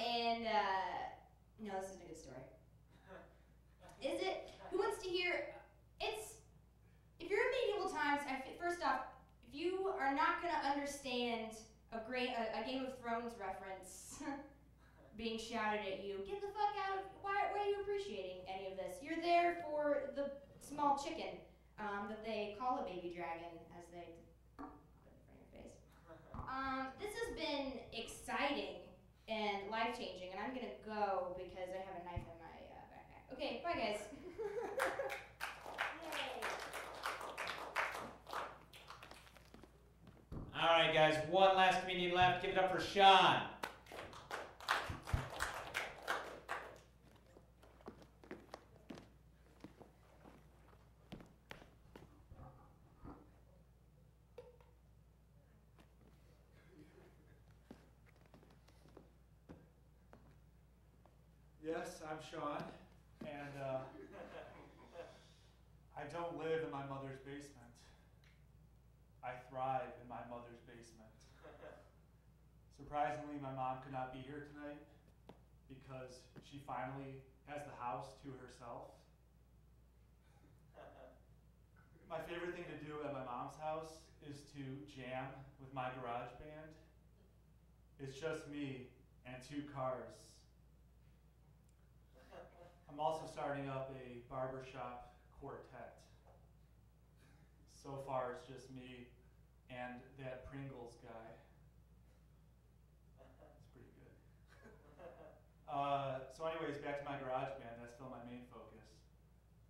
this isn't a good story. Is it? Who wants to hear? If you're in medieval times, first off, if you are not going to understand a Game of Thrones reference, being shouted at you. Get the fuck out of, why are you appreciating any of this? You're there for the small chicken that they call a baby dragon as they put it in front of your face. This has been exciting and life-changing, and I'm gonna go because I have a knife in my backpack. Okay, bye guys. All right, guys, one last comedian left. Give it up for Sean. Yes, I'm Sean, and I don't live in my mother's basement. I thrive in my mother's basement. Surprisingly, my mom could not be here tonight because she finally has the house to herself. My favorite thing to do at my mom's house is to jam with my garage band. It's just me and 2 cars. I'm also starting up a barbershop quartet. So far, it's just me and that Pringles guy. It's pretty good. So anyways, back to my garage band. That's still my main focus.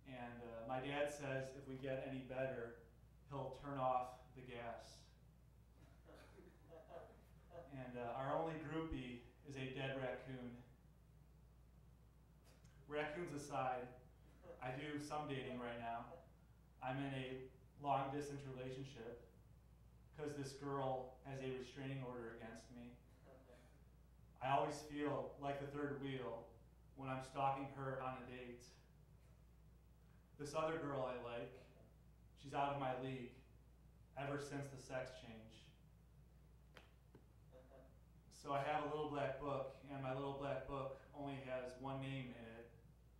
And my dad says if we get any better, he'll turn off the gas. And our only groupie is a dead raccoon. Raccoons aside, I do some dating right now. I'm in a long-distance relationship because this girl has a restraining order against me. I always feel like the third wheel when I'm stalking her on a date. This other girl I like, she's out of my league ever since the sex change. So I have a little black book, and my little black book only has one name in it,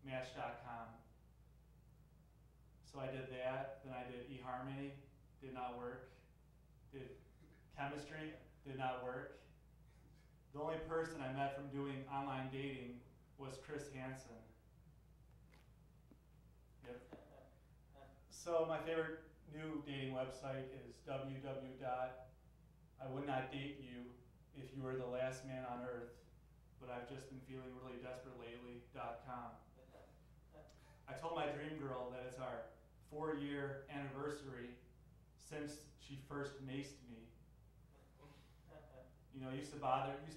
Match.com. So I did that, then I did eHarmony, did not work. Did chemistry, did not work. The only person I met from doing online dating was Chris Hansen. Yep. So my favorite new dating website is www.IwouldNotDateYou if you were the last man on earth, but I've just been feeling really desperate lately.com. I told my dream girl that it's our 4-year anniversary since she first maced me. You know, it used to bother me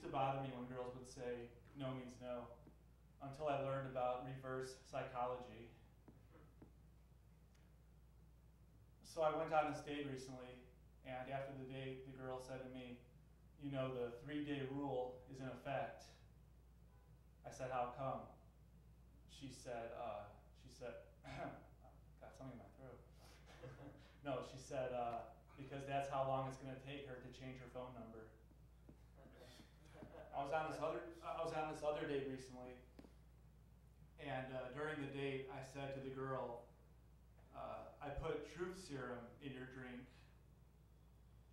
when girls would say no means no, until I learned about reverse psychology. So I went on this date recently, and after the date, the girl said to me, you know, the 3-day rule is in effect. I said, how come? She said, got something in my throat. No, she said, because that's how long it's going to take her to change her phone number. I was on this other date recently, and during the date, I said to the girl, I put truth serum in your drink,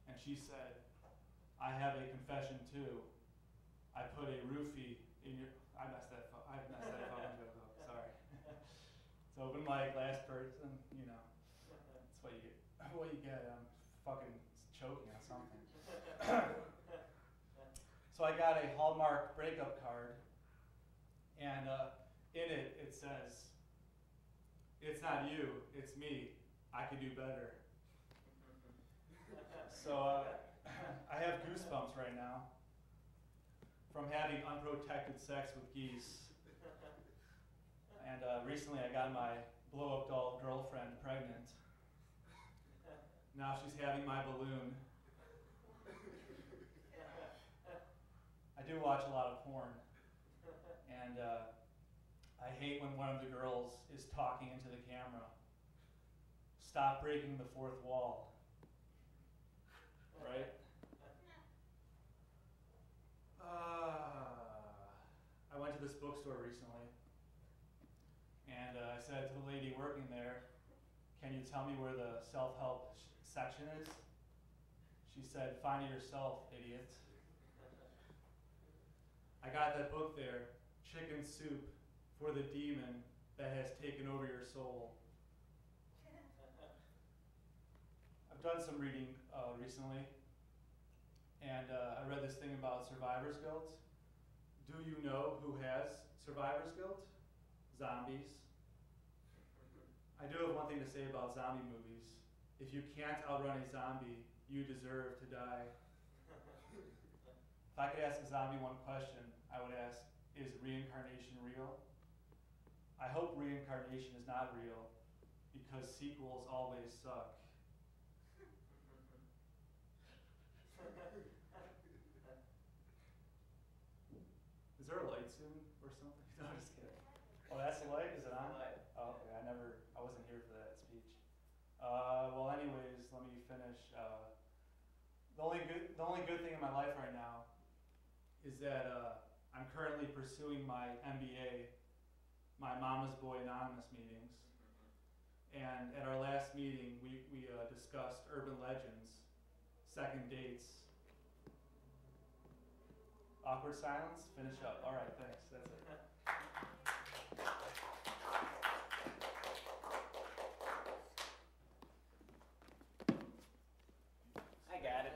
and she said, I have a confession too. I put a roofie in your. I messed that phone joke up. Sorry. So open mic, last person. You know, that's what you get. What you get. I'm fucking choking on something. So I got a Hallmark breakup card, and in it it says, "It's not you, it's me. I could do better." So I have goosebumps right now from having unprotected sex with geese. And recently I got my blow-up doll girlfriend pregnant. Now she's having my balloon. I do watch a lot of porn. And I hate when one of the girls is talking into the camera. Stop breaking the fourth wall. Right? I went to this bookstore recently, and I said to the lady working there, can you tell me where the self-help section is? She said, find it yourself, idiot. I I got that book there, Chicken Soup for the Demon That Has Taken Over Your Soul. I've done some reading recently, and I read this thing about survivor's guilt. Do you know who has survivor's guilt? Zombies. I do have one thing to say about zombie movies. If you can't outrun a zombie, you deserve to die. If I could ask a zombie one question, I would ask, is reincarnation real? I hope reincarnation is not real, because sequels always suck. Is there a light soon or something? No, I'm just kidding. Oh, that's the light? Is it on? Oh, okay. I wasn't here for that speech. Well, anyways, let me finish. The only good thing in my life right now is that I'm currently pursuing my MBA, my Mama's Boy Anonymous meetings. And at our last meeting, we discussed urban legends, second dates. Awkward silence? Finish up. All right, thanks. That's it.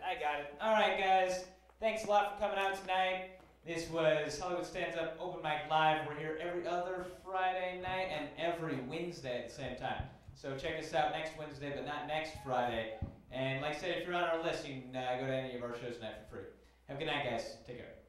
I got it. All right, guys. Thanks a lot for coming out tonight. This was Hollywood Stands Up Open Mic Live. We're here every other Friday night and every Wednesday at the same time. So check us out next Wednesday, but not next Friday. And like I said, if you're on our list, you can go to any of our shows tonight for free. Have a good night, guys. Take care.